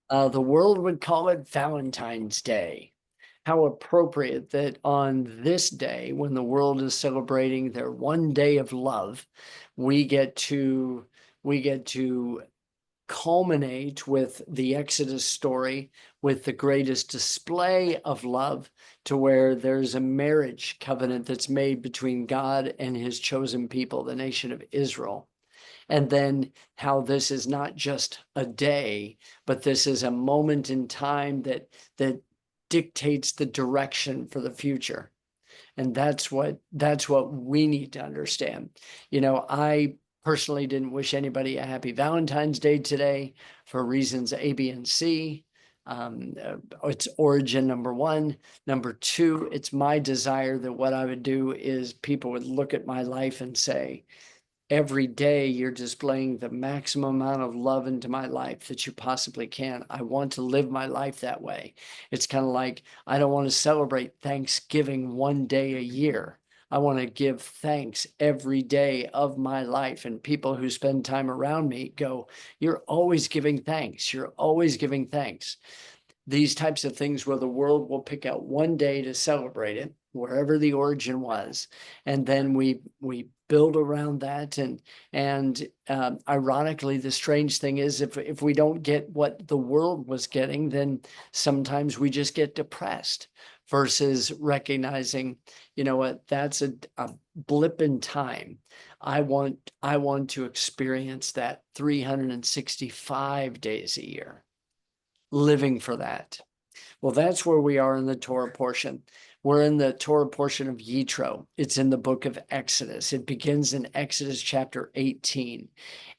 The world would call it Valentine's Day. How appropriate that on this day, when the world is celebrating their one day of love, we get to we get to culminate with the Exodus story, with the greatest display of love, to where there's a marriage covenant that's made between God and his chosen people, the nation of Israel. And then how this is not just a day, but this is a moment in time that dictates the direction for the future. And that's what we need to understand. I personally didn't wish anybody a happy Valentine's Day today for reasons A, B, and C. Its origin, number one. Number two, it's my desire that what I would do is people would look at my life and say, every day you're displaying the maximum amount of love into my life that you possibly can. I want to live my life that way. It's kind of like, I don't want to celebrate Thanksgiving one day a year. I want to give thanks every day of my life. And people who spend time around me go, you're always giving thanks. You're always giving thanks. These types of things where the world will pick out one day to celebrate it, wherever the origin was, and then we build around that. And ironically, the strange thing is, if we don't get what the world was getting, then sometimes we just get depressed, versus recognizing, you know what, that's a blip in time. I want to experience that 365 days a year, living for that. Well, that's where we are in the Torah portion. We're in the Torah portion of Yitro. It's in the book of Exodus. It begins in Exodus chapter 18.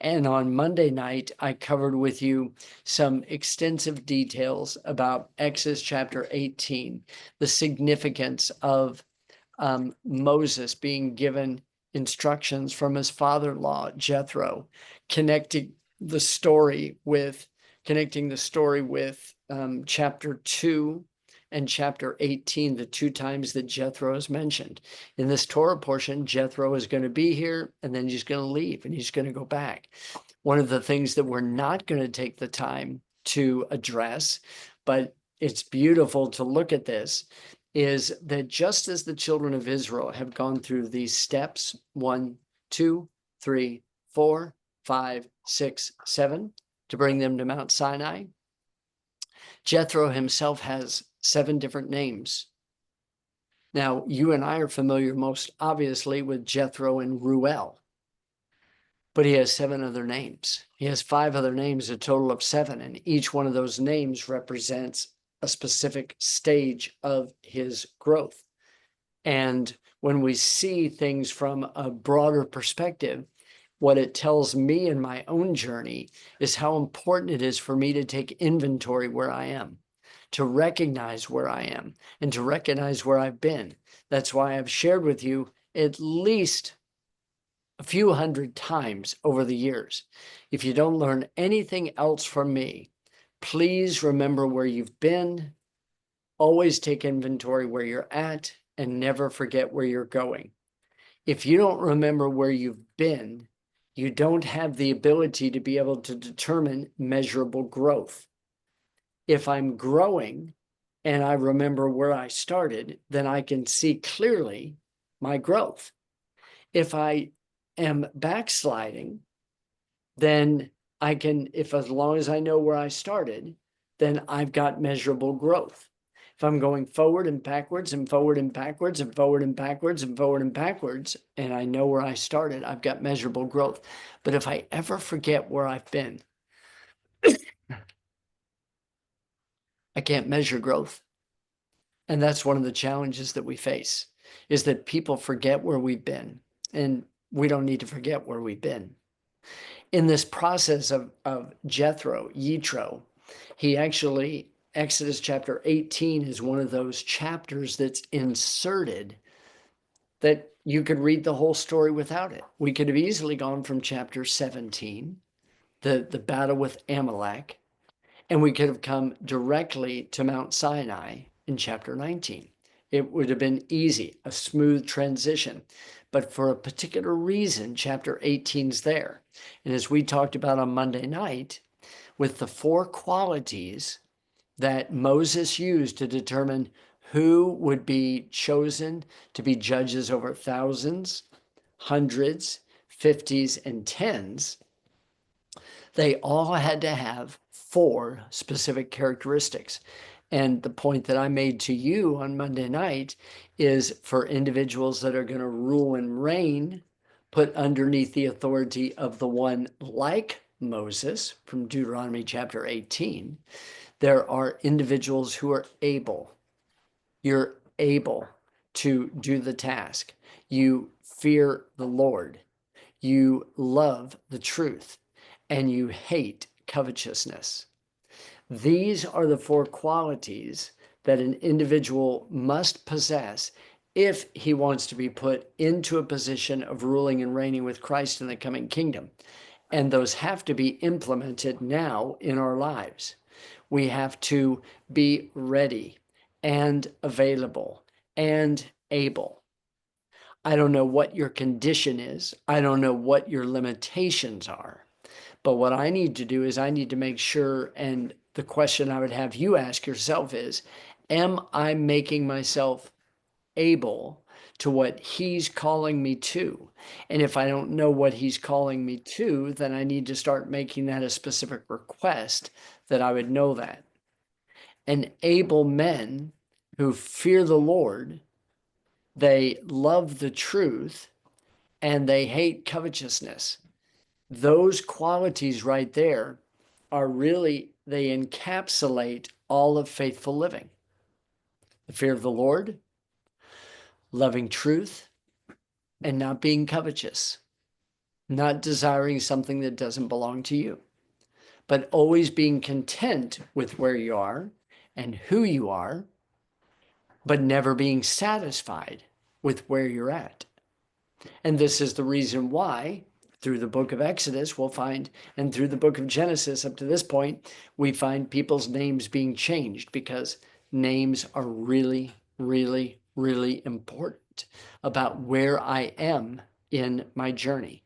And on Monday night, I covered with you some extensive details about Exodus chapter 18, the significance of Moses being given instructions from his father-in-law, Jethro, connecting the story with chapter 2 and chapter 18, the two times that Jethro is mentioned. In this Torah portion, Jethro is going to be here, and then he's going to leave, and he's going to go back. One of the things that we're not going to take the time to address, but it's beautiful to look at this, is that just as the children of Israel have gone through these steps, 1, 2, 3, 4, 5, 6, 7, to bring them to Mount Sinai, Jethro himself has 7 different names. Now, you and I are familiar most obviously with Jethro and Ruel, but he has 7 other names. He has 5 other names, a total of 7, and each one of those names represents a specific stage of his growth. And when we see things from a broader perspective, what it tells me in my own journey is how important it is for me to take inventory where I am, to recognize where I am, and to recognize where I've been. That's why I've shared with you at least a few hundred times over the years. If you don't learn anything else from me, please remember where you've been, always take inventory where you're at, and never forget where you're going. If you don't remember where you've been, you don't have the ability to be able to determine measurable growth. If I'm growing and I remember where I started, then I can see clearly my growth. If I am backsliding, then I can, if as long as I know where I started, then I've got measurable growth. If I'm going forward and backwards and forward and backwards and forward and backwards and forward and backwards, and I know where I started, I've got measurable growth. But if I ever forget where I've been, I can't measure growth. And that's one of the challenges that we face, is that people forget where we've been, and we don't need to forget where we've been. In this process of Jethro, Yitro, he actually, Exodus chapter 18 is one of those chapters that's inserted that you could read the whole story without it. We could have easily gone from chapter 17, the battle with Amalek, and we could have come directly to Mount Sinai in chapter 19. It would have been easy, a smooth transition. But for a particular reason, chapter 18 is there. And as we talked about on Monday night, with the 4 qualities that Moses used to determine who would be chosen to be judges over thousands, hundreds, fifties, and tens. They all had to have 4 specific characteristics. And the point that I made to you on Monday night is for individuals that are going to rule and reign, put underneath the authority of the one like Moses from Deuteronomy chapter 18, there are individuals who are able. You're able to do the task. You fear the Lord. You love the truth, and you hate covetousness. These are the 4 qualities that an individual must possess if he wants to be put into a position of ruling and reigning with Christ in the coming kingdom. And those have to be implemented now in our lives. We have to be ready and available and able. I don't know what your condition is. I don't know what your limitations are. But what I need to do is I need to make sure, and the question I would have you ask yourself is, am I making myself able to what he's calling me to? And if I don't know what he's calling me to, then I need to start making that a specific request that I would know that. And able men who fear the Lord, they love the truth, and they hate covetousness. Those qualities right there are really, they encapsulate all of faithful living. The fear of the Lord, loving truth, and not being covetous, not desiring something that doesn't belong to you, but always being content with where you are and who you are, but never being satisfied with where you're at. And this is the reason why through the book of Exodus, we'll find, and through the book of Genesis up to this point, we find people's names being changed, because names are really, really, really important about where I am in my journey.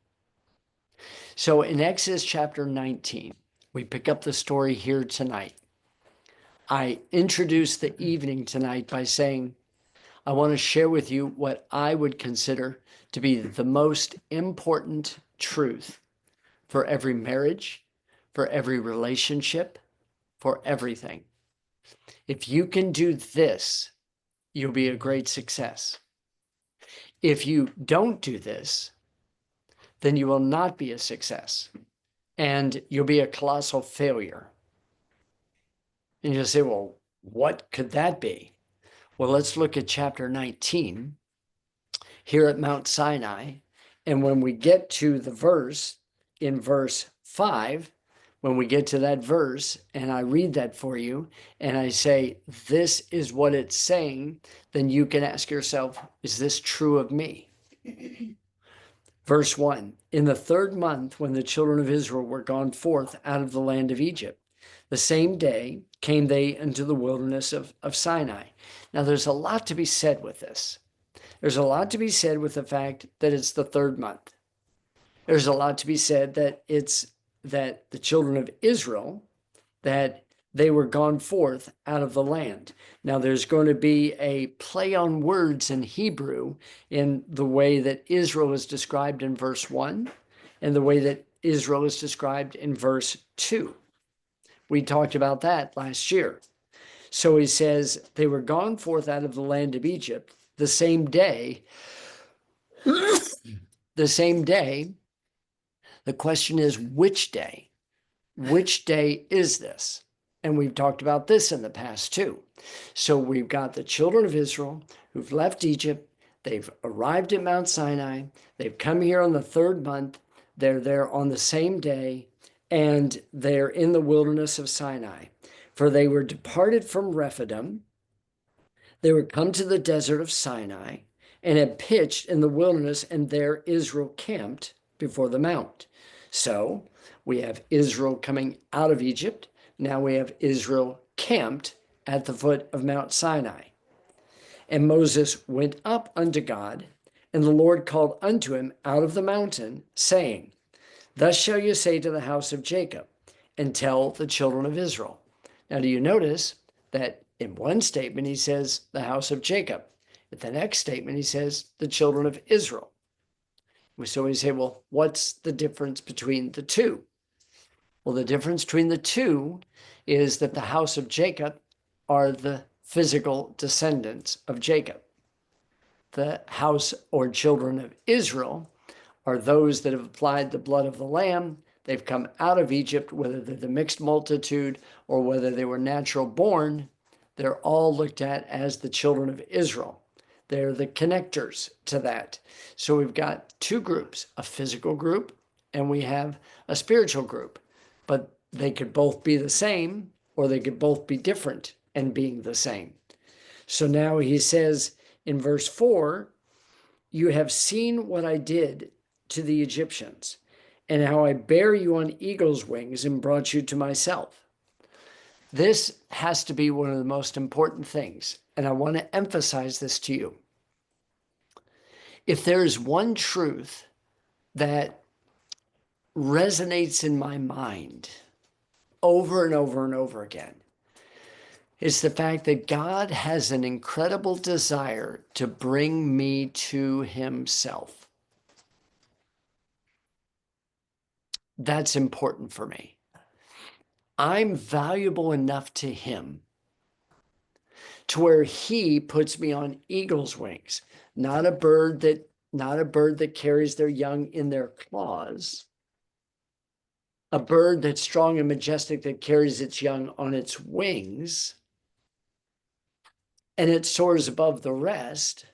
So in Exodus chapter 19, we pick up the story here tonight. I introduced the evening tonight by saying, I want to share with you what I would consider to be the most important truth for every marriage, for every relationship, for everything. If you can do this, you'll be a great success. If you don't do this, then you will not be a success, and you'll be a colossal failure. And you'll say, well, what could that be? Well, let's look at chapter 19 here at Mount Sinai. And when we get to the verse, in verse 5, when we get to that verse, and I read that for you, and I say, this is what it's saying, then you can ask yourself, is this true of me? Verse 1, in the 3rd month, when the children of Israel were gone forth out of the land of Egypt, the same day came they into the wilderness of Sinai. Now, there's a lot to be said with this. There's a lot to be said with the fact that it's the 3rd month. There's a lot to be said that it's that the children of Israel, that they were gone forth out of the land. Now, there's going to be a play on words in Hebrew in the way that Israel is described in verse 1 and the way that Israel is described in verse 2. We talked about that last year. So he says, they were gone forth out of the land of Egypt the same day. The same day. The question is, which day? Which day is this? And we've talked about this in the past too. So we've got the children of Israel who've left Egypt. They've arrived at Mount Sinai. They've come here on the 3rd month. They're there on the same day, and they're in the wilderness of Sinai. For they were departed from Rephidim. They were come to the desert of Sinai and had pitched in the wilderness, and there Israel camped before the mount. So we have Israel coming out of Egypt. Now we have Israel camped at the foot of Mount Sinai. And Moses went up unto God, and the Lord called unto him out of the mountain, saying, Thus shall you say to the house of Jacob, and tell the children of Israel. Now, do you notice that in one statement he says the house of Jacob? In the next statement he says the children of Israel. So we say, well, what's the difference between the two? Well, the difference between the two is that the house of Jacob are the physical descendants of Jacob. The house or children of Israel are those that have applied the blood of the Lamb. They've come out of Egypt, whether they're the mixed multitude or whether they were natural born. They're all looked at as the children of Israel. They're the connectors to that. So we've got two groups, a physical group and we have a spiritual group. But they could both be the same or they could both be different and being the same. So now he says in verse 4, you have seen what I did to the Egyptians and how I bear you on eagle's wings and brought you to myself. This has to be one of the most important things, and I want to emphasize this to you. If there is one truth that resonates in my mind over and over and over again, it's the fact that God has an incredible desire to bring me to himself. That's important for me. I'm valuable enough to him to where he puts me on eagle's wings, not a bird that carries their young in their claws, a bird that's strong and majestic that carries its young on its wings, and it soars above the rest.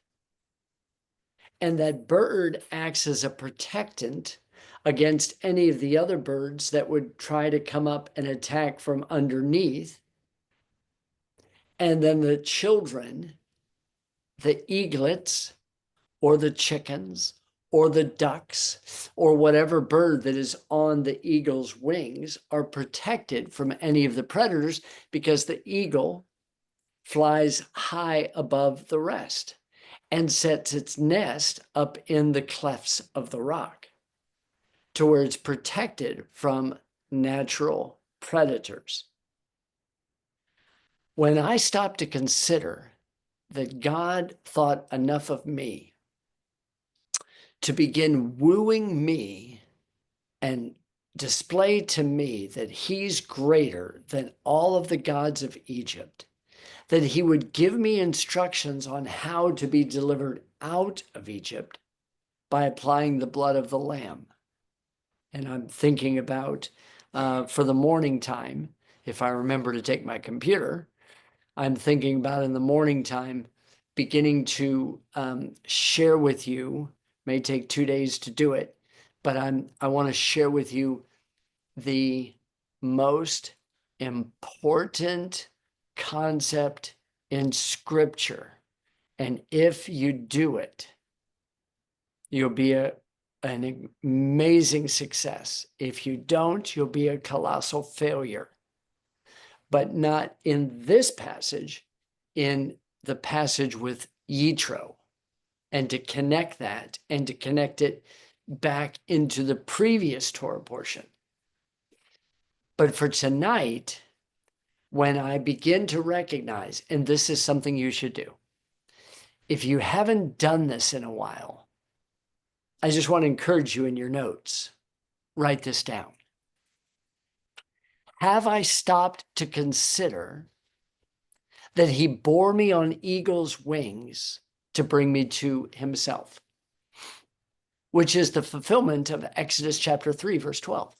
And that bird acts as a protectant against any of the other birds that would try to come up and attack from underneath. And then the children, the eaglets, or the chickens, or the ducks, or whatever bird that is on the eagle's wings are protected from any of the predators because the eagle flies high above the rest and sets its nest up in the clefts of the rock to where it's protected from natural predators. When I stop to consider that God thought enough of me to begin wooing me and display to me that he's greater than all of the gods of Egypt, that he would give me instructions on how to be delivered out of Egypt by applying the blood of the Lamb. And I'm thinking about for the morning time, if I remember to take my computer, I'm thinking about in the morning time, beginning to share with you, may take 2 days to do it, but I want to share with you the most important concept in Scripture. And if you do it, you'll be an amazing success. If you don't, you'll be a colossal failure. But not in this passage, in the passage with Yitro, and to connect that and to connect it back into the previous Torah portion. But for tonight, when I begin to recognize, and this is something you should do, if you haven't done this in a while, I just want to encourage you in your notes, write this down. Have I stopped to consider that he bore me on eagle's wings to bring me to himself, which is the fulfillment of Exodus chapter 3, verse 12.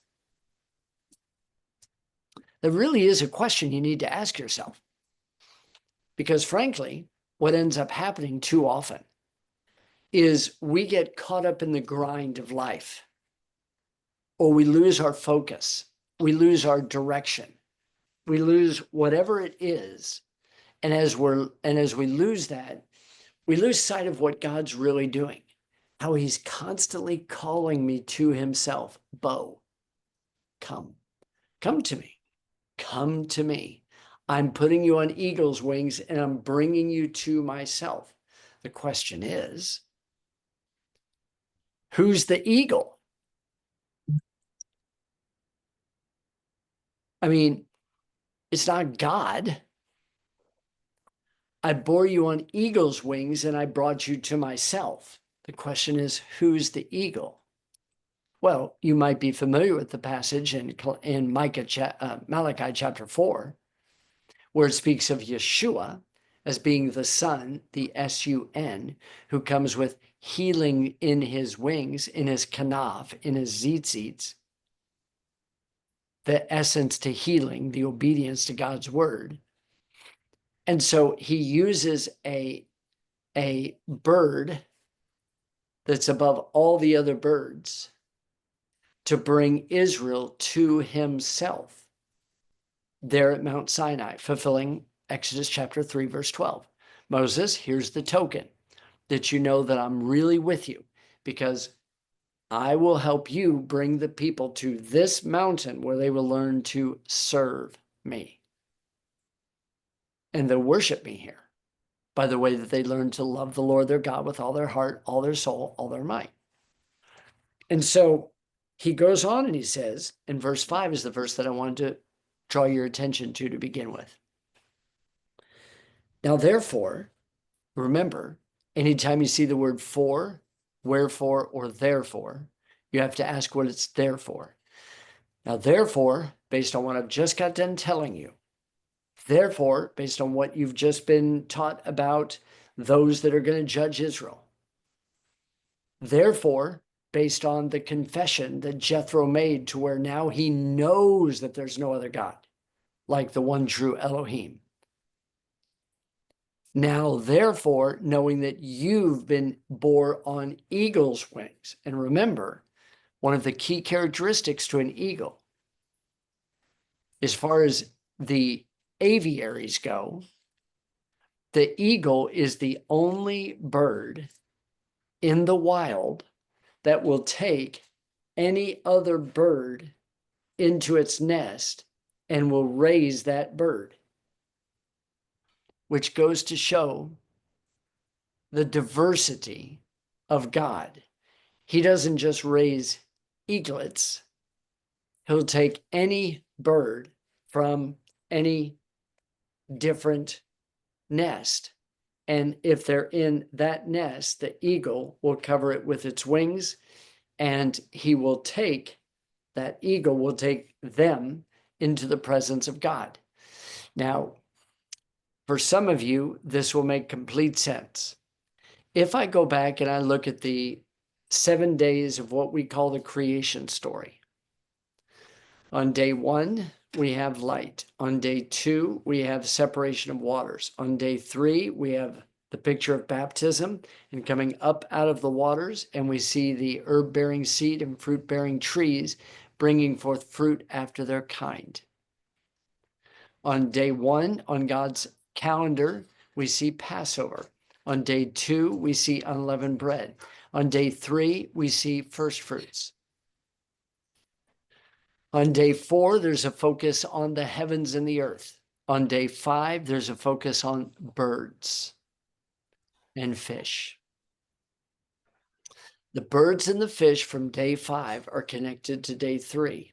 There really is a question you need to ask yourself. Because frankly, what ends up happening too often is we get caught up in the grind of life, or we lose our focus, we lose our direction, we lose whatever it is. And as we lose that, we lose sight of what God's really doing, how he's constantly calling me to himself. Bo, come to me, come to me. I'm putting you on eagle's wings and I'm bringing you to myself. The question is, who's the eagle? I mean, it's not God. I bore you on eagle's wings and I brought you to myself. The question is, who's the eagle? Well, you might be familiar with the passage in Malachi chapter 4, where it speaks of Yeshua as being the Son, the S-U-N, who comes with healing in his wings, in his kanaf, in his tzitzits, the essence to healing, the obedience to God's word. And so he uses a bird that's above all the other birds to bring Israel to himself there at Mount Sinai, fulfilling Exodus chapter 3, verse 12. Moses, here's the token that you know that I'm really with you, because I will help you bring the people to this mountain where they will learn to serve me. And they'll worship me here by the way that they learn to love the Lord their God with all their heart, all their soul, all their might. And so he goes on and he says, and verse 5 is the verse that I wanted to draw your attention to begin with. Now, therefore, remember, anytime you see the word for, wherefore, or therefore, you have to ask what it's there for. Now, therefore, based on what I've just got done telling you, therefore, based on what you've just been taught about those that are going to judge Israel, therefore, based on the confession that Jethro made to where now he knows that there's no other God like the one true Elohim. Now, therefore, knowing that you've been bore on eagle's wings. And remember, one of the key characteristics to an eagle, as far as the aviaries go, the eagle is the only bird in the wild that will take any other bird into its nest and will raise that bird, which goes to show the diversity of God. He doesn't just raise eaglets. He'll take any bird from any different nest. And if they're in that nest, the eagle will cover it with its wings, and he will take, that eagle will take them into the presence of God. Now, for some of you, this will make complete sense. If I go back and I look at the 7 days of what we call the creation story, on day 1, we have light. On day 2, we have separation of waters. On day 3, we have the picture of baptism and coming up out of the waters, and we see the herb-bearing seed and fruit-bearing trees bringing forth fruit after their kind. On day 1, on God's calendar, we see Passover. On day 2, we see unleavened bread. On day 3, we see first fruits. On day 4, there's a focus on the heavens and the earth. On day 5, there's a focus on birds and fish. The birds and the fish from day 5 are connected to day 3.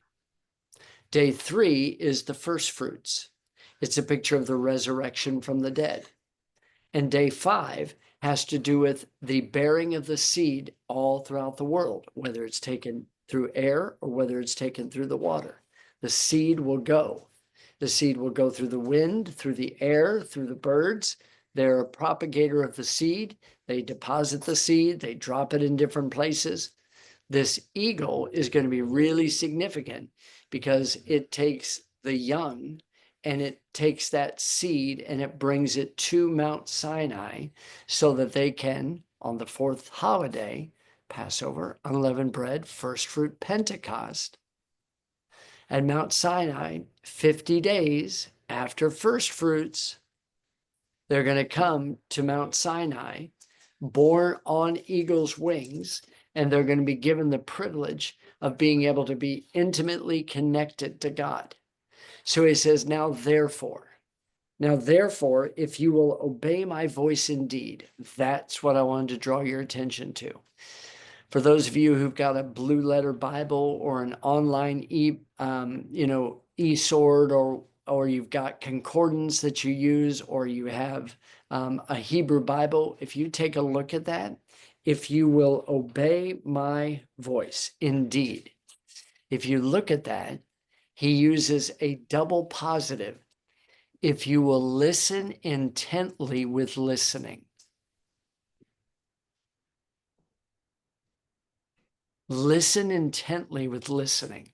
Day 3 is the first fruits. It's a picture of the resurrection from the dead. And day 5 has to do with the bearing of the seed all throughout the world, whether it's taken through air or whether it's taken through the water. The seed will go. The seed will go through the wind, through the air, through the birds. They're a propagator of the seed. They deposit the seed. They drop it in different places. This eagle is going to be really significant because it takes the young and it takes that seed and it brings it to Mount Sinai so that they can, on the 4th holiday, Passover, unleavened bread, first fruit, Pentecost, at Mount Sinai, 50 days after first fruits, they're going to come to Mount Sinai, born on eagle's wings, and they're going to be given the privilege of being able to be intimately connected to God. So he says, now therefore, if you will obey my voice indeed, that's what I wanted to draw your attention to. For those of you who've got a blue letter Bible or an online eSword, or you've got concordance that you use, or you have a Hebrew Bible, if you take a look at that, if you will obey my voice, indeed, if you look at that, he uses a double positive. If you will listen intently with listening. Listen intently with listening.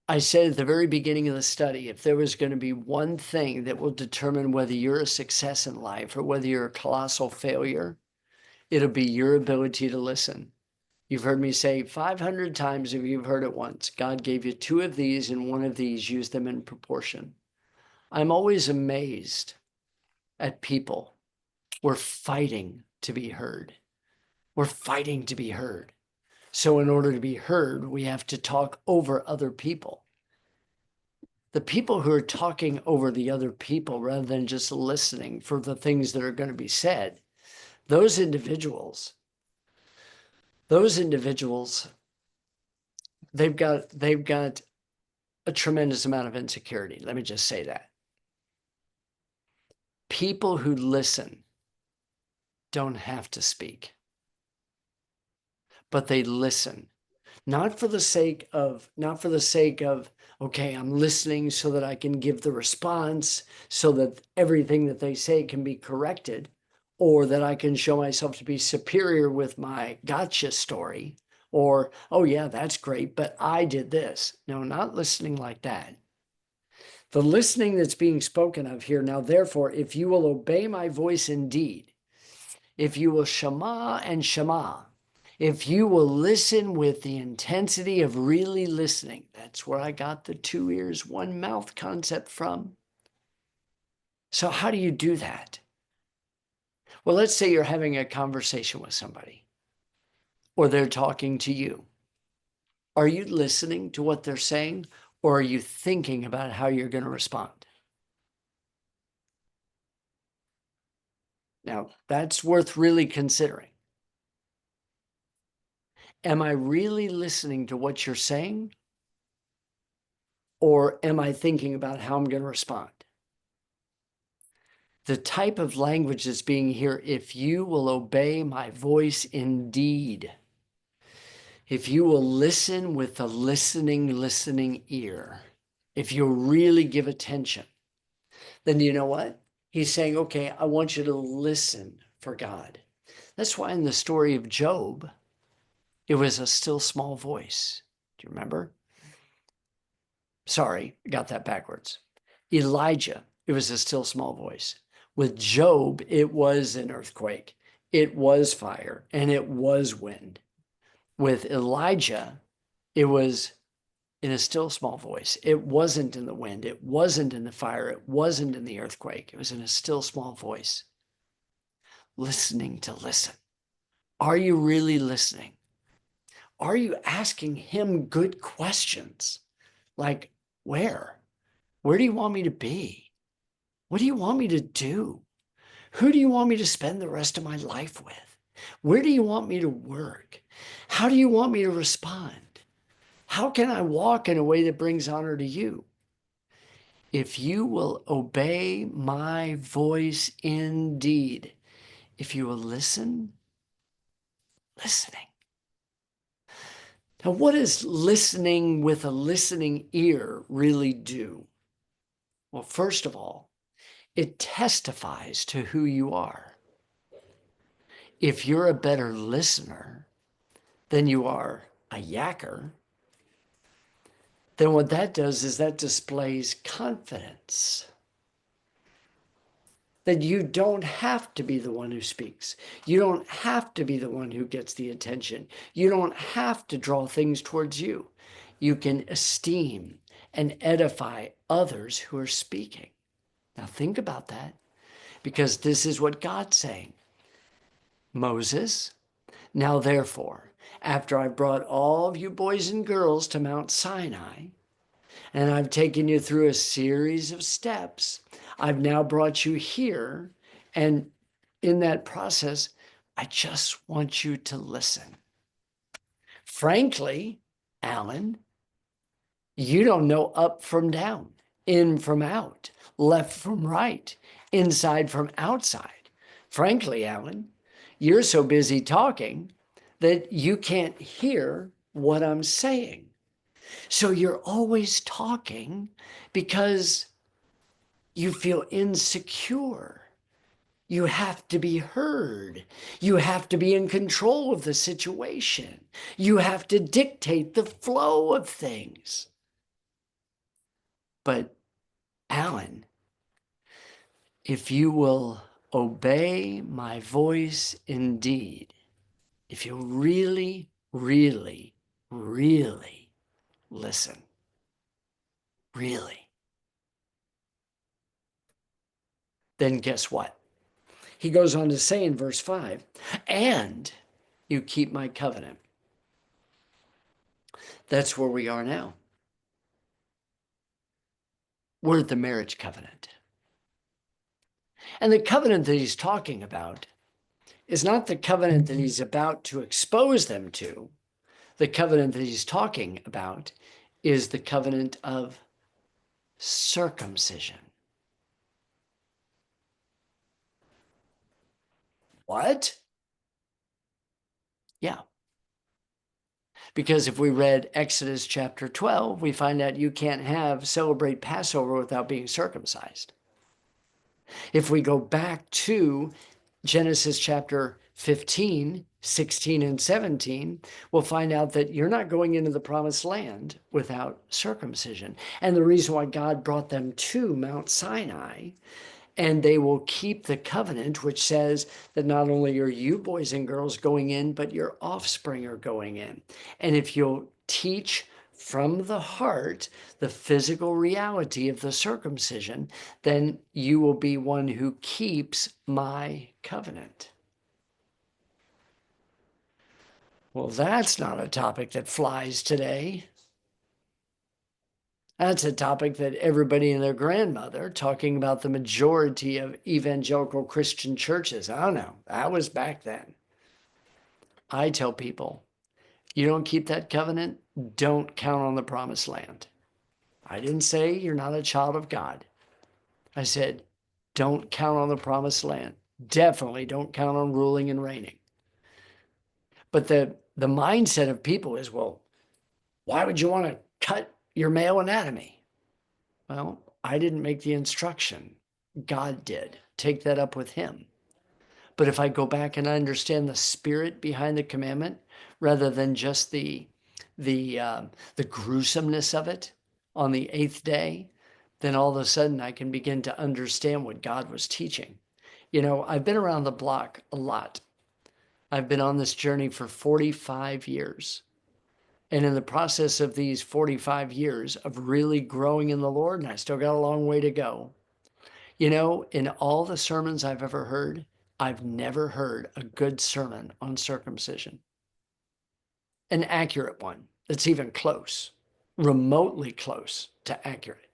I said at the very beginning of the study, if there was going to be one thing that will determine whether you're a success in life or whether you're a colossal failure, it'll be your ability to listen. You've heard me say 500 times, if you've heard it once, God gave you 2 of these and 1 of these, use them in proportion. I'm always amazed at people. We're fighting to be heard. We're fighting to be heard. So in order to be heard, we have to talk over other people. The people who are talking over the other people rather than just listening for the things that are going to be said, those individuals, they've got a tremendous amount of insecurity. Let me just say that. People who listen don't have to speak, but they listen. Not for the sake of, okay, I'm listening so that I can give the response, so that everything that they say can be corrected, or that I can show myself to be superior with my gotcha story, or, oh yeah, that's great, but I did this. No, not listening like that. The listening that's being spoken of here, now therefore, if you will obey my voice indeed, if you will shema and shema, if you will listen with the intensity of really listening, that's where I got the 2 ears, 1 mouth concept from. So how do you do that? Well, let's say you're having a conversation with somebody, or they're talking to you. Are you listening to what they're saying, or are you thinking about how you're going to respond? Now, that's worth really considering. Am I really listening to what you're saying? Or am I thinking about how I'm going to respond? The type of language that's being here, if you will obey my voice indeed, if you will listen with the listening ear, if you'll really give attention, then you know what? He's saying, okay, I want you to listen for God. That's why in the story of Job, it was a still small voice. Do you remember? Sorry, I got that backwards. Elijah, it was a still small voice. With Job, it was an earthquake, it was fire, and it was wind. With Elijah, it was in a still small voice. It wasn't in the wind, it wasn't in the fire, it wasn't in the earthquake. It was in a still small voice. Listening to listen. Are you really listening? Are you asking him good questions? Like, where? Where do you want me to be? What do you want me to do? Who do you want me to spend the rest of my life with? Where do you want me to work? How do you want me to respond? How can I walk in a way that brings honor to you? If you will obey my voice indeed, if you will listen, listening. Now, what does listening with a listening ear really do? Well, first of all, it testifies to who you are. If you're a better listener than you are a yacker, then what that does is that displays confidence. That you don't have to be the one who speaks. You don't have to be the one who gets the attention. You don't have to draw things towards you. You can esteem and edify others who are speaking. Now think about that, because this is what God's saying. Moses, now therefore, after I've brought all of you boys and girls to Mount Sinai, and I've taken you through a series of steps, I've now brought you here. And in that process, I just want you to listen. Frankly, Alan, you don't know up from down, in from out, left from right, inside from outside. Frankly, Alan, you're so busy talking that you can't hear what I'm saying. So you're always talking because you feel insecure. You have to be heard. You have to be in control of the situation. You have to dictate the flow of things. But Alan, if you will obey my voice indeed, if you really, really, really listen, really, then guess what? He goes on to say in verse 5, and you keep my covenant. That's where we are now. We're at the marriage covenant. And the covenant that he's talking about is not the covenant that he's about to expose them to. The covenant that he's talking about is the covenant of circumcision. What? Yeah. Because if we read Exodus chapter 12, we find out you can't celebrate Passover without being circumcised. If we go back to Genesis chapter 15, 16, and 17, we'll find out that you're not going into the promised land without circumcision. And the reason why God brought them to Mount Sinai, and they will keep the covenant, which says that not only are you boys and girls going in, but your offspring are going in. And if you'll teach from the heart the physical reality of the circumcision, then you will be one who keeps my covenant. Well, that's not a topic that flies today. That's a topic that everybody and their grandmother, talking about the majority of evangelical Christian churches. I don't know. That was back then. I tell people, you don't keep that covenant, don't count on the promised land. I didn't say you're not a child of God. I said, don't count on the promised land. Definitely don't count on ruling and reigning. But the mindset of people is, well, why would you want to cut your male anatomy? Well, I didn't make the instruction. God did. Take that up with him. But if I go back and I understand the spirit behind the commandment, rather than just the gruesomeness of it on the 8th day, then all of a sudden I can begin to understand what God was teaching. You know, I've been around the block a lot. I've been on this journey for 45 years. And in the process of these 45 years of really growing in the Lord, and I still got a long way to go, you know, in all the sermons I've ever heard, I've never heard a good sermon on circumcision. An accurate one that's even close, remotely close to accurate.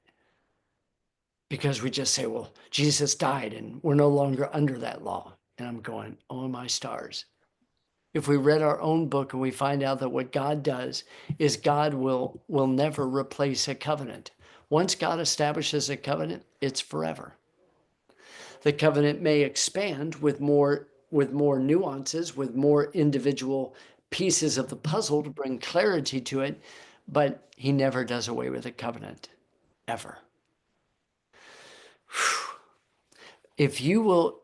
Because we just say, well, Jesus died and we're no longer under that law. And I'm going, oh my stars. If we read our own book and we find out that what God does is God will never replace a covenant. Once God establishes a covenant, it's forever. The covenant may expand with more nuances, with more individual pieces of the puzzle to bring clarity to it, but he never does away with a covenant, ever. If you will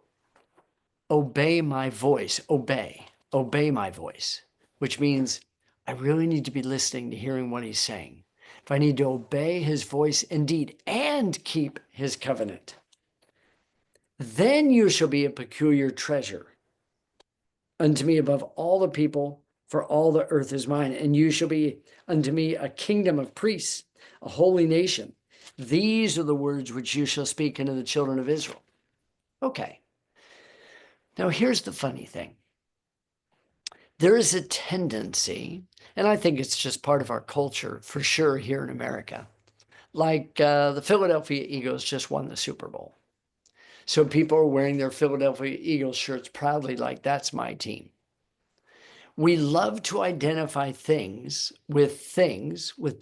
obey my voice, obey my voice, which means I really need to be listening to hearing what he's saying. If I need to obey his voice indeed and keep his covenant, then you shall be a peculiar treasure unto me above all the people, for all the earth is mine, and you shall be unto me a kingdom of priests, a holy nation. These are the words which you shall speak unto the children of Israel. Okay. Now here's the funny thing. There is a tendency, and I think it's just part of our culture for sure here in America, like the Philadelphia Eagles just won the Super Bowl. So people are wearing their Philadelphia Eagles shirts proudly like that's my team. We love to identify things, with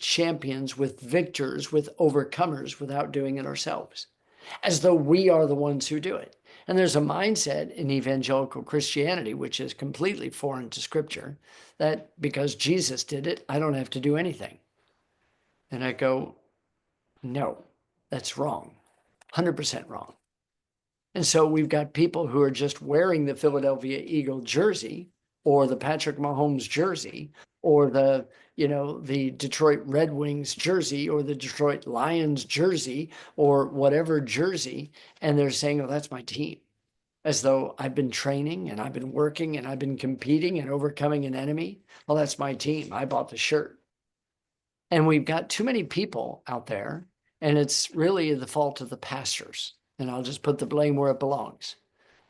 champions, with victors, with overcomers without doing it ourselves, as though we are the ones who do it. And there's a mindset in evangelical Christianity, which is completely foreign to Scripture, that because Jesus did it, I don't have to do anything. And I go, no, that's wrong, 100% wrong. And so we've got people who are just wearing the Philadelphia Eagle jersey or the Patrick Mahomes jersey or the Detroit Red Wings jersey or the Detroit Lions jersey or whatever jersey. And they're saying, oh, that's my team. As though I've been training and I've been working and I've been competing and overcoming an enemy. Well, that's my team. I bought the shirt. And we've got too many people out there, and it's really the fault of the pastors. And I'll just put the blame where it belongs.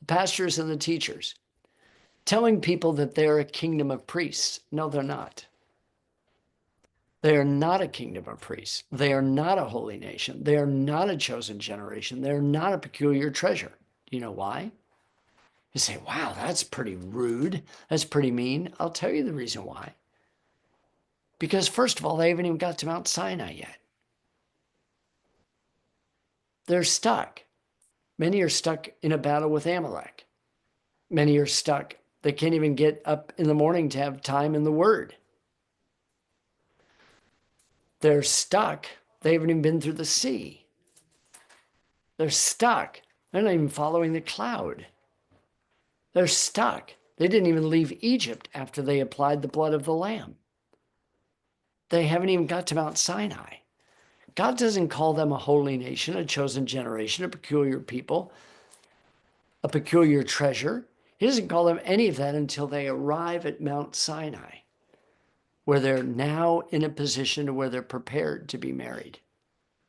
The pastors and the teachers telling people that they're a kingdom of priests. No, they're not. They are not a kingdom of priests. They are not a holy nation. They are not a chosen generation. They're not a peculiar treasure. Do you know why? You say, wow, that's pretty rude. That's pretty mean. I'll tell you the reason why. Because first of all, they haven't even got to Mount Sinai yet. They're stuck. Many are stuck in a battle with Amalek. Many are stuck. They can't even get up in the morning to have time in the Word. They're stuck. They haven't even been through the sea. They're stuck. They're not even following the cloud. They're stuck. They didn't even leave Egypt after they applied the blood of the Lamb. They haven't even got to Mount Sinai. God doesn't call them a holy nation, a chosen generation, a peculiar people, a peculiar treasure. He doesn't call them any of that until they arrive at Mount Sinai, where they're now in a position where they're prepared to be married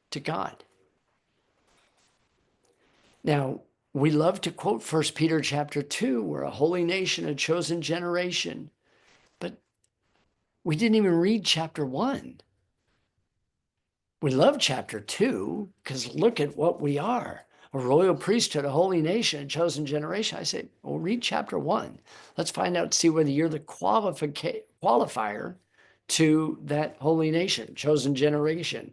to God. Now, we love to quote 1 Peter chapter 2, we're a holy nation, a chosen generation, but we didn't even read chapter 1. We love chapter 2 because look at what we are. A royal priesthood, a holy nation, a chosen generation. I say, well, read chapter 1. Let's find out, see whether you're the qualifier to that holy nation, chosen generation,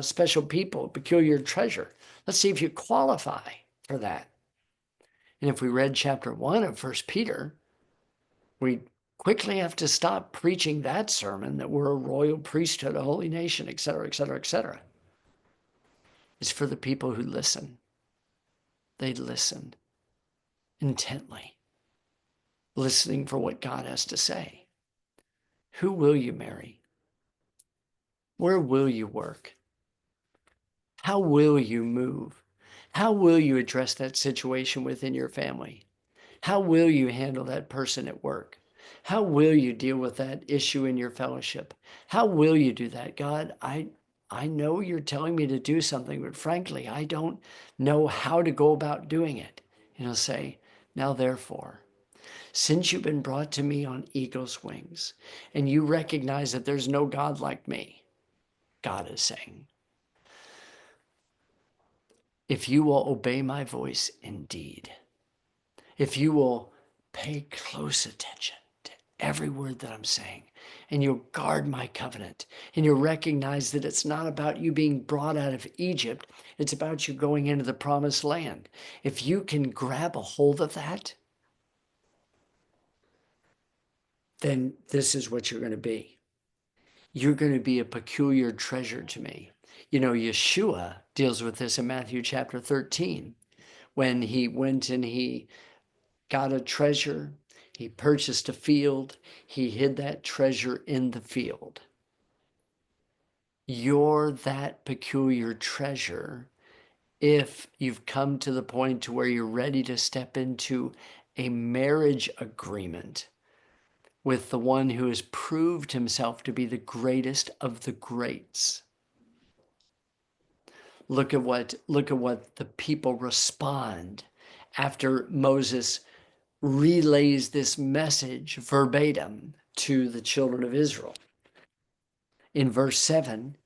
special people, peculiar treasure. Let's see if you qualify for that. And if we read chapter 1 of 1 Peter, we quickly have to stop preaching that sermon that we're a royal priesthood, a holy nation, et cetera, et cetera, et cetera. It's for the people who listen. They listen intently, listening for what God has to say. Who will you marry? Where will you work? How will you move? How will you address that situation within your family? How will you handle that person at work? How will you deal with that issue in your fellowship? How will you do that? God, I know you're telling me to do something, but frankly, I don't know how to go about doing it. And he'll say, now therefore, since you've been brought to me on eagle's wings, and you recognize that there's no God like me, God is saying, if you will obey my voice indeed, if you will pay close attention to every word that I'm saying, and you'll guard my covenant, and you'll recognize that it's not about you being brought out of Egypt, it's about you going into the promised land. If you can grab a hold of that, then this is what you're going to be. You're going to be a peculiar treasure to me. You know, Yeshua deals with this in Matthew chapter 13, when he went and he got a treasure, he purchased a field, he hid that treasure in the field. You're that peculiar treasure if you've come to the point to where you're ready to step into a marriage agreement with the one who has proved himself to be the greatest of the greats. Look at what the people respond after Moses relays this message verbatim to the children of Israel. In verse 7,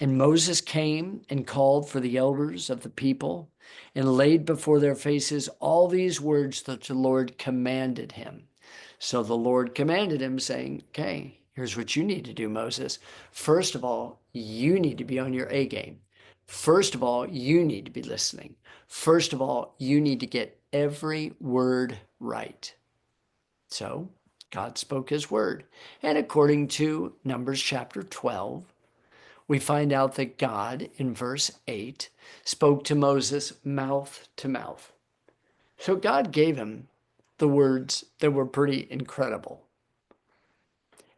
and Moses came and called for the elders of the people and laid before their faces all these words that the Lord commanded him. So the Lord commanded him, saying, okay, here's what you need to do, Moses. First of all, you need to be on your A game. First of all, you need to be listening. First of all, you need to get every word right. So God spoke his word. And according to Numbers chapter 12, we find out that God, in verse 8, spoke to Moses mouth to mouth. So God gave him the words that were pretty incredible.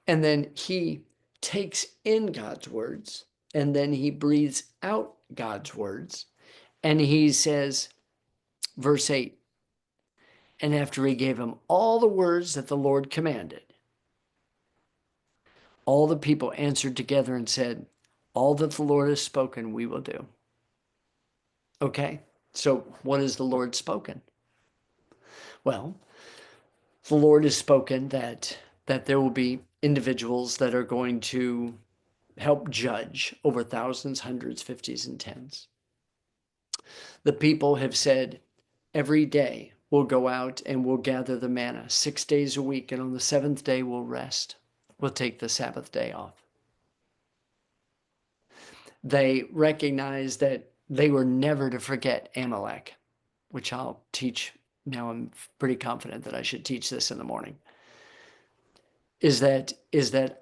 And then he takes in God's words, and then he breathes out God's words. And he says, verse 8, and after he gave him all the words that the Lord commanded, all the people answered together and said, all that the Lord has spoken, we will do. Okay, so what has the Lord spoken? Well, the Lord has spoken that there will be individuals that are going to help judge over thousands, hundreds, fifties, and tens. The people have said, every day we'll go out and we'll gather the manna 6 days a week, and on the seventh day we'll rest. We'll take the Sabbath day off. They recognize that they were never to forget Amalek, which I'll teach. Now I'm pretty confident that I should teach this in the morning. Is that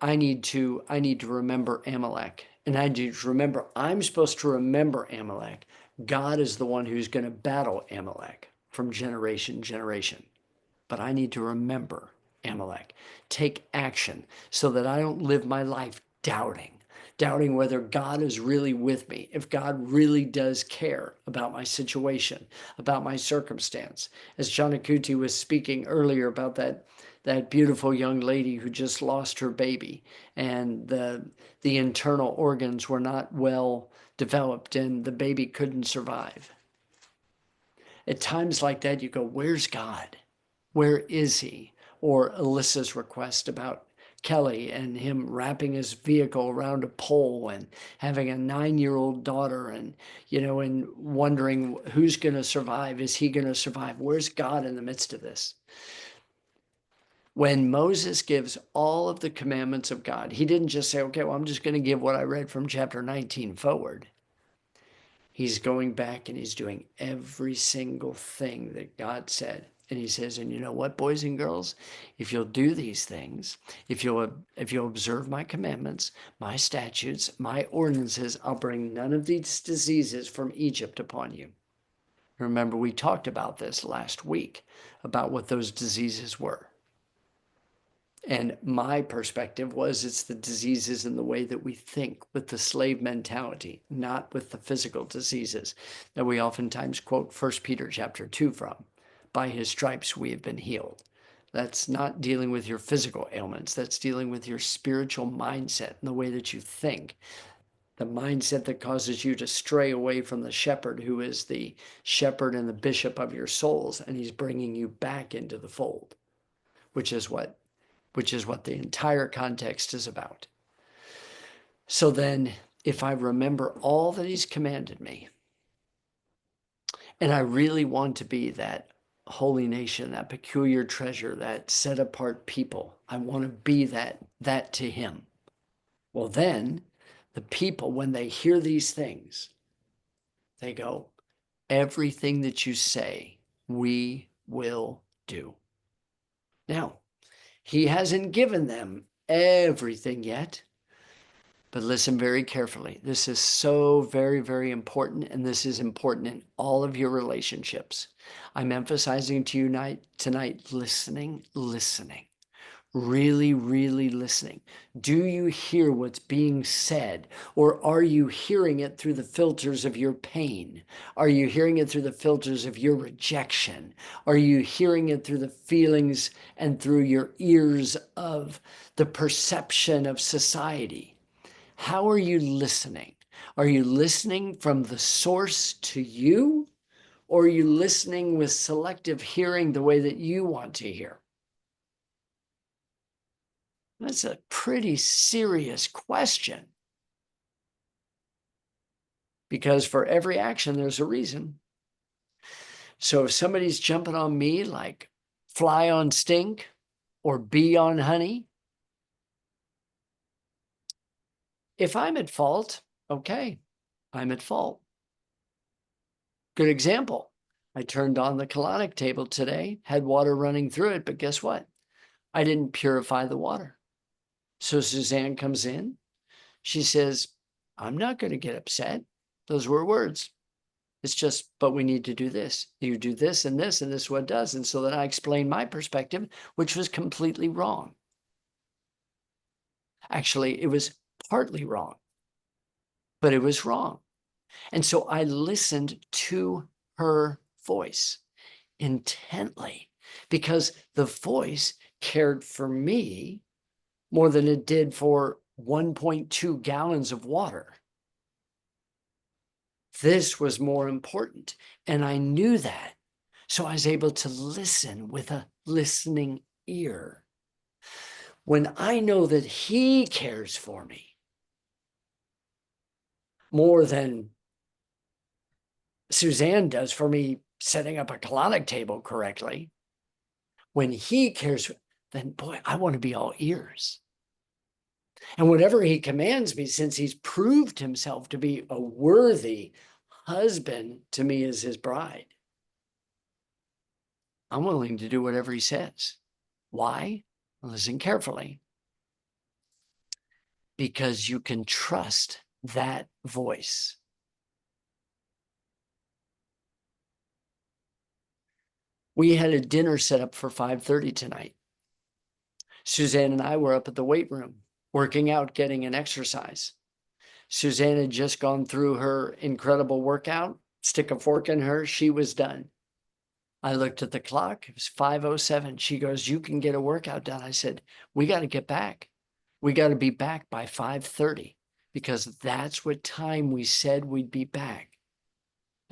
I need to remember Amalek. And I need to remember, I'm supposed to remember Amalek. God is the one who's going to battle Amalek from generation to generation. But I need to remember Amalek. Take action so that I don't live my life doubting whether God is really with me, if God really does care about my situation, about my circumstance. As John Akuti was speaking earlier about that beautiful young lady who just lost her baby, and the internal organs were not well developed and the baby couldn't survive. At times like that, you go, where's God? Where is he? Or Alyssa's request about Kelly and him wrapping his vehicle around a pole and having a 9-year-old daughter, and and wondering who's going to survive. Is he going to survive? Where's God in the midst of this? When Moses gives all of the commandments of God, he didn't just say, okay, well, I'm just going to give what I read from chapter 19 forward. He's going back and he's doing every single thing that God said. And he says, and you know what, boys and girls, if you'll do these things, if you'll observe my commandments, my statutes, my ordinances, I'll bring none of these diseases from Egypt upon you. Remember, we talked about this last week, about what those diseases were. And my perspective was, it's the diseases in the way that we think, with the slave mentality, not with the physical diseases that we oftentimes quote 1 Peter chapter 2 from. By his stripes we have been healed. That's not dealing with your physical ailments. That's dealing with your spiritual mindset and the way that you think. The mindset that causes you to stray away from the shepherd, who is the shepherd and the bishop of your souls, and he's bringing you back into the fold, which is what the entire context is about. So then, if I remember all that he's commanded me, and I really want to be that holy nation, that peculiar treasure, that set apart people, I want to be that to him. Well, then the people, when they hear these things, they go, everything that you say, we will do. Now, he hasn't given them everything yet, but listen very carefully. This is so very, very important, and this is important in all of your relationships. I'm emphasizing to you tonight, listening. Really, really listening. Do you hear what's being said, or are you hearing it through the filters of your pain? Are you hearing it through the filters of your rejection? Are you hearing it through the feelings and through your ears of the perception of society? How are you listening? Are you listening from the source to you, or are you listening with selective hearing the way that you want to hear? That's a pretty serious question. Because for every action, there's a reason. So if somebody's jumping on me like fly on stink, or bee on honey. If I'm at fault, okay, I'm at fault. Good example. I turned on the colonic table today, had water running through it, but guess what? I didn't purify the water. So Suzanne comes in. She says, I'm not going to get upset. Those were words. It's just, but we need to do this. You do this, and this is what it does. And so then I explained my perspective, which was completely wrong. Actually, it was partly wrong, but it was wrong. And so I listened to her voice intently because the voice cared for me more than it did for 1.2 gallons of water. This was more important. And I knew that. So I was able to listen with a listening ear. When I know that he cares for me more than Suzanne does for me setting up a colonic table correctly, when he cares, then boy, I want to be all ears. And whatever he commands me, since he's proved himself to be a worthy husband to me as his bride, I'm willing to do whatever he says. Why? Listen carefully. Because you can trust that voice. We had a dinner set up for 5:30 tonight. Suzanne and I were up at the weight room, working out, getting an exercise. Suzanne had just gone through her incredible workout, stick a fork in her, she was done. I looked at the clock, it was 5:07. She goes, you can get a workout done. I said, we got to get back. We got to be back by 5:30 because that's what time we said we'd be back.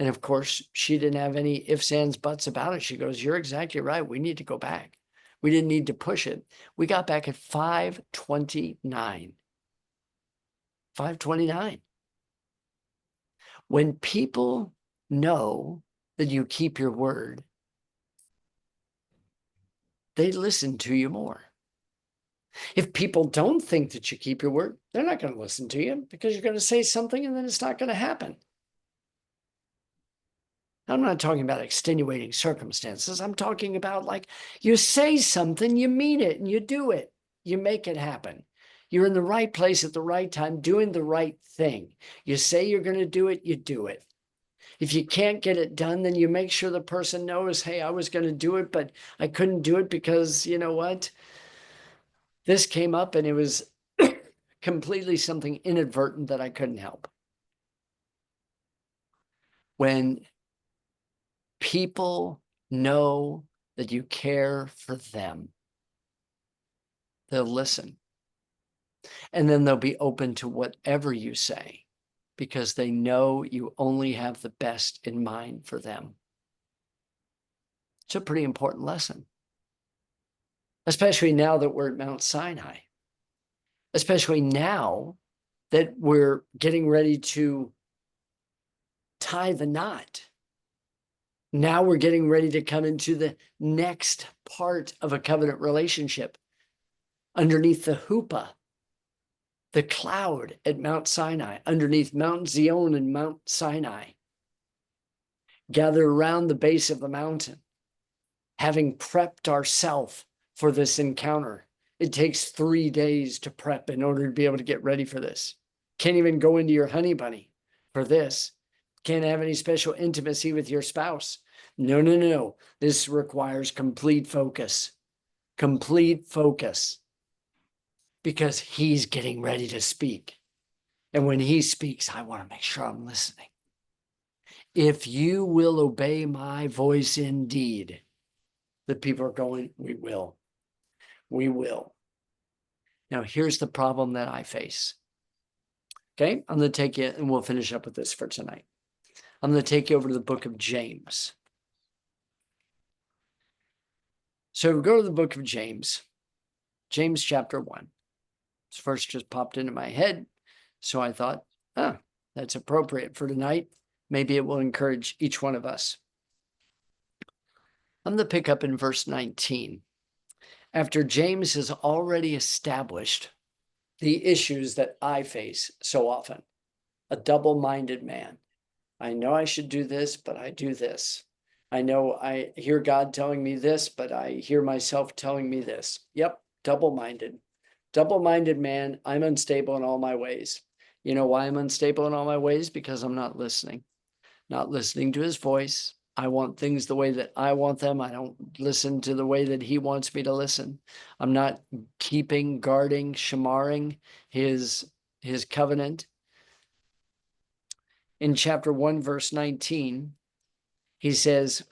And of course, she didn't have any ifs, ands, buts about it. She goes, you're exactly right. We need to go back. We didn't need to push it. We got back at 5:29. 5:29. When people know that you keep your word, they listen to you more. If people don't think that you keep your word, they're not going to listen to you because you're going to say something and then it's not going to happen. I'm not talking about extenuating circumstances. I'm talking about like you say something, you mean it, and you do it. You make it happen. You're in the right place at the right time, doing the right thing. You say you're going to do it, you do it. If you can't get it done, then you make sure the person knows, hey, I was going to do it, but I couldn't do it because, you know what? This came up and it was completely something inadvertent that I couldn't help. When people know that you care for them, they'll listen. And then they'll be open to whatever you say because they know you only have the best in mind for them. It's a pretty important lesson, especially now that we're at Mount Sinai, especially now that we're getting ready to tie the knot. Now we're getting ready to come into the next part of a covenant relationship underneath the huppah, the cloud at Mount Sinai, underneath Mount Zion and Mount Sinai. Gather around the base of the mountain, having prepped ourselves for this encounter. It takes 3 days to prep in order to be able to get ready for this. Can't even go into your honey bunny for this. Can't have any special intimacy with your spouse. No, no, no. This requires complete focus. Complete focus. Because he's getting ready to speak. And when he speaks, I want to make sure I'm listening. If you will obey my voice indeed, the people are going, we will. We will. Now, here's the problem that I face. Okay, I'm going to take you, and we'll finish up with this for tonight. I'm going to take you over to the book of James. So we go to the book of James, James chapter 1. This verse just popped into my head. So I thought, that's appropriate for tonight. Maybe it will encourage each one of us. I'm going to pick up in verse 19. after James has already established the issues that I face so often. A double-minded man. I know I should do this, but I do this. I know I hear God telling me this, but I hear myself telling me this. Yep, double-minded. Double-minded man, I'm unstable in all my ways. You know why I'm unstable in all my ways? Because I'm not listening to his voice. I want things the way that I want them. I don't listen to the way that he wants me to listen. I'm not keeping, guarding, shamaring his covenant. In chapter 1, verse 19, he says,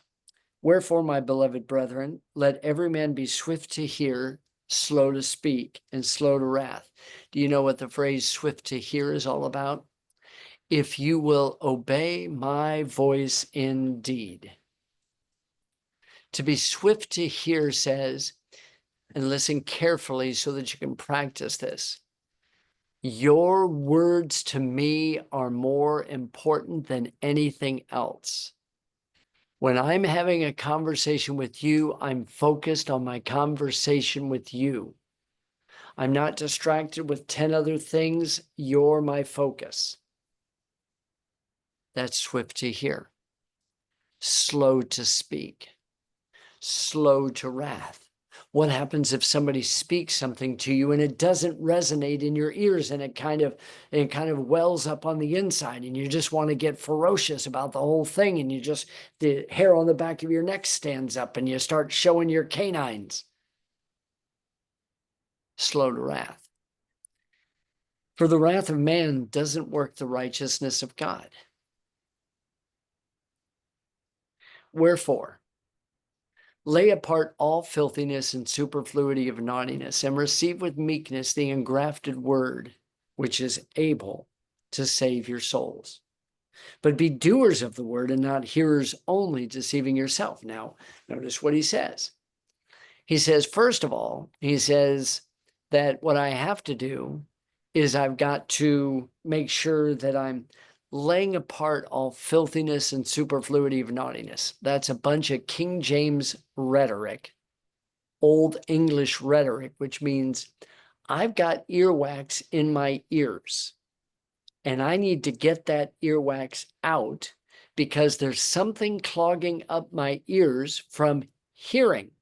"Wherefore, my beloved brethren, let every man be swift to hear, slow to speak, and slow to wrath." Do you know what the phrase swift to hear is all about? If you will obey my voice indeed. To be swift to hear says, and listen carefully so that you can practice this, your words to me are more important than anything else. When I'm having a conversation with you, I'm focused on my conversation with you. I'm not distracted with 10 other things. You're my focus. That's swift to hear, slow to speak, slow to wrath. What happens if somebody speaks something to you and it doesn't resonate in your ears, and it kind of wells up on the inside, and you just want to get ferocious about the whole thing, and the hair on the back of your neck stands up and you start showing your canines? Slow to wrath. For the wrath of man doesn't work the righteousness of God. Wherefore, lay apart all filthiness and superfluity of naughtiness, and receive with meekness the engrafted word, which is able to save your souls. But be doers of the word and not hearers only, deceiving yourself. Now, notice what he says. He says, first of all, he says that what I have to do is I've got to make sure that I'm laying apart all filthiness and superfluity of naughtiness. That's a bunch of King James rhetoric, Old English rhetoric, which means I've got earwax in my ears and I need to get that earwax out because there's something clogging up my ears from hearing.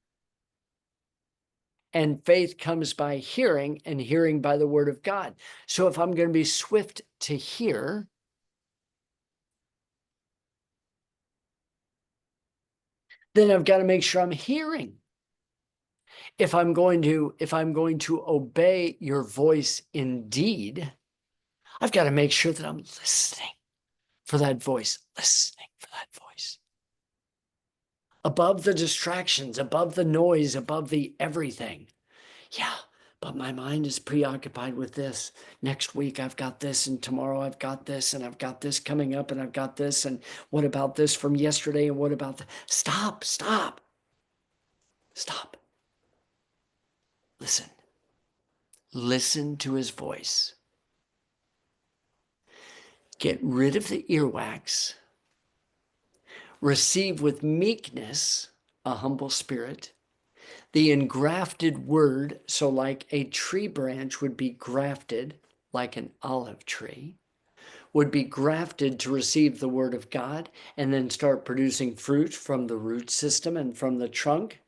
And faith comes by hearing, and hearing by the word of God. So if I'm going to be swift to hear, then I've got to make sure I'm hearing. If I'm going to obey your voice indeed, I've got to make sure that I'm listening for that voice, above the distractions, above the noise, above the everything. Yeah, but my mind is preoccupied with this. Next week I've got this, and tomorrow I've got this, and I've got this coming up, and I've got this, and what about this from yesterday, and what about that? Stop. Listen to his voice. Get rid of the earwax. Receive with meekness a humble spirit. The engrafted word, so like a tree branch would be grafted, like an olive tree, would be grafted to receive the word of God and then start producing fruit from the root system and from the trunk.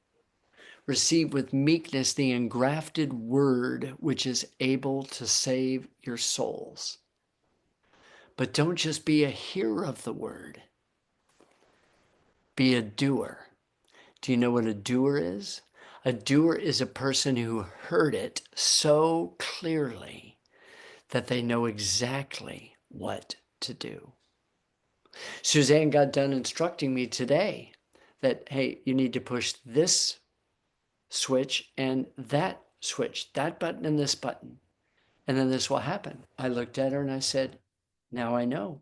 Receive with meekness the engrafted word, which is able to save your souls. But don't just be a hearer of the word. Be a doer. Do you know what a doer is? A doer is a person who heard it so clearly that they know exactly what to do. Suzanne got done instructing me today that, hey, you need to push this switch and that switch, that button and this button, and then this will happen. I looked at her and I said, now I know.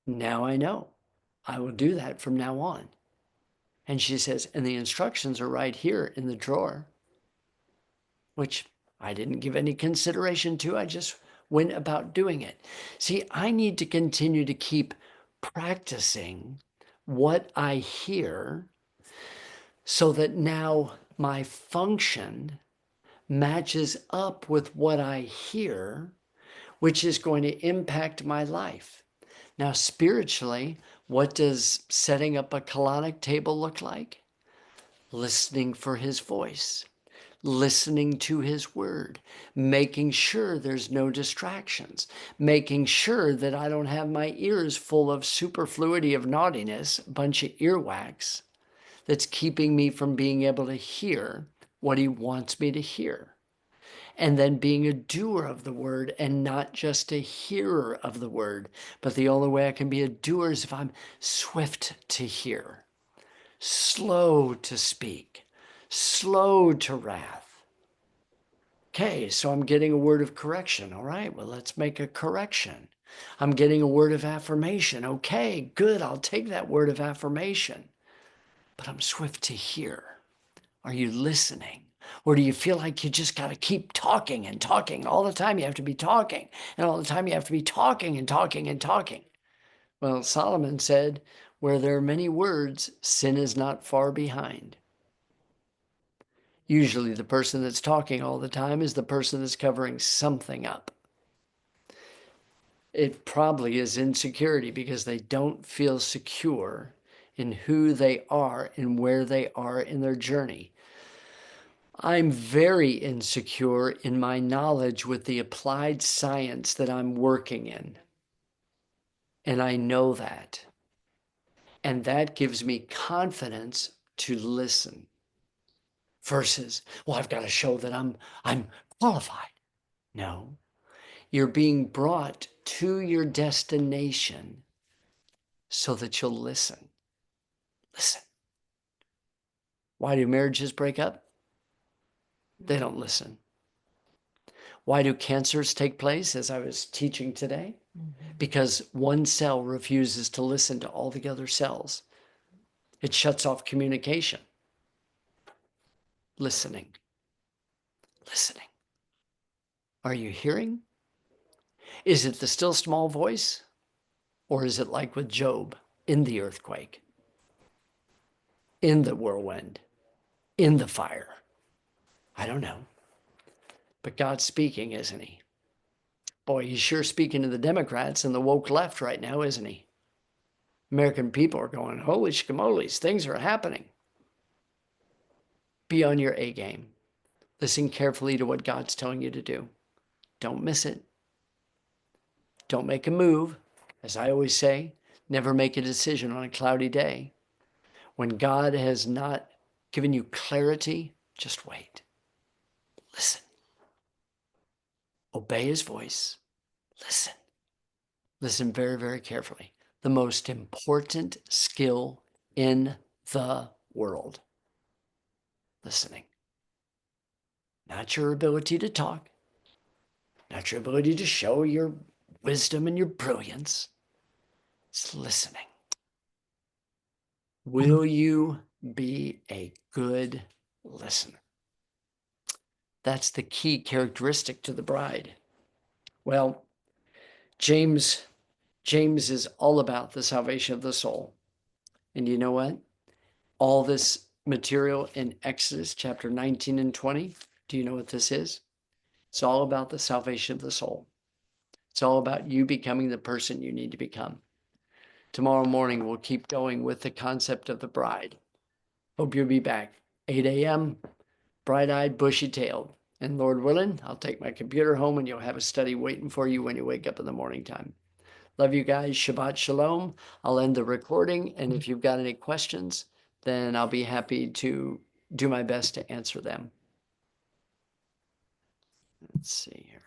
Now I know. I will do that from now on. And she says, and the instructions are right here in the drawer, which I didn't give any consideration to. I just went about doing it. See, I need to continue to keep practicing what I hear so that now my function matches up with what I hear, which is going to impact my life. Now, spiritually, what does setting up a colonic table look like? Listening for his voice, listening to his word, making sure there's no distractions, making sure that I don't have my ears full of superfluity of naughtiness, a bunch of earwax that's keeping me from being able to hear what he wants me to hear. And then being a doer of the word and not just a hearer of the word. But the only way I can be a doer is if I'm swift to hear, slow to speak, slow to wrath. Okay, so I'm getting a word of correction. All right, well, let's make a correction. I'm getting a word of affirmation. Okay, good, I'll take that word of affirmation. But I'm swift to hear. Are you listening? Or do you feel like you just got to keep talking and talking? All the time you have to be talking, and all the time you have to be talking and talking and talking. Well, Solomon said, where there are many words, sin is not far behind. Usually the person that's talking all the time is the person that's covering something up. It probably is insecurity because they don't feel secure in who they are and where they are in their journey. I'm very insecure in my knowledge with the applied science that I'm working in. And I know that. And that gives me confidence to listen versus, well, I've got to show that I'm qualified. No, you're being brought to your destination so that you'll listen. Listen. Why do marriages break up? They don't listen. Why do cancers take place, as I was teaching today? Because one cell refuses to listen to all the other cells. It shuts off communication. Listening. Listening. Are you hearing? Is it the still small voice? Or is it like with Job in the earthquake, in the whirlwind, in the fire? I don't know. But God's speaking, isn't he? Boy, he's sure speaking to the Democrats and the woke left right now, isn't he? American people are going, holy schmoles, things are happening. Be on your A game. Listen carefully to what God's telling you to do. Don't miss it. Don't make a move. As I always say, never make a decision on a cloudy day. When God has not given you clarity, just wait. Listen. Obey his voice. Listen. Listen very, very carefully. The most important skill in the world. Listening. Not your ability to talk. Not your ability to show your wisdom and your brilliance. It's listening. Will you be a good listener? That's the key characteristic to the bride. Well, James is all about the salvation of the soul. And you know what? All this material in Exodus chapter 19 and 20, do you know what this is? It's all about the salvation of the soul. It's all about you becoming the person you need to become. Tomorrow morning, we'll keep going with the concept of the bride. Hope you'll be back. 8 a.m., bright-eyed, bushy-tailed. And Lord willing, I'll take my computer home and you'll have a study waiting for you when you wake up in the morning time. Love you guys. Shabbat shalom. I'll end the recording. And if you've got any questions, then I'll be happy to do my best to answer them. Let's see here.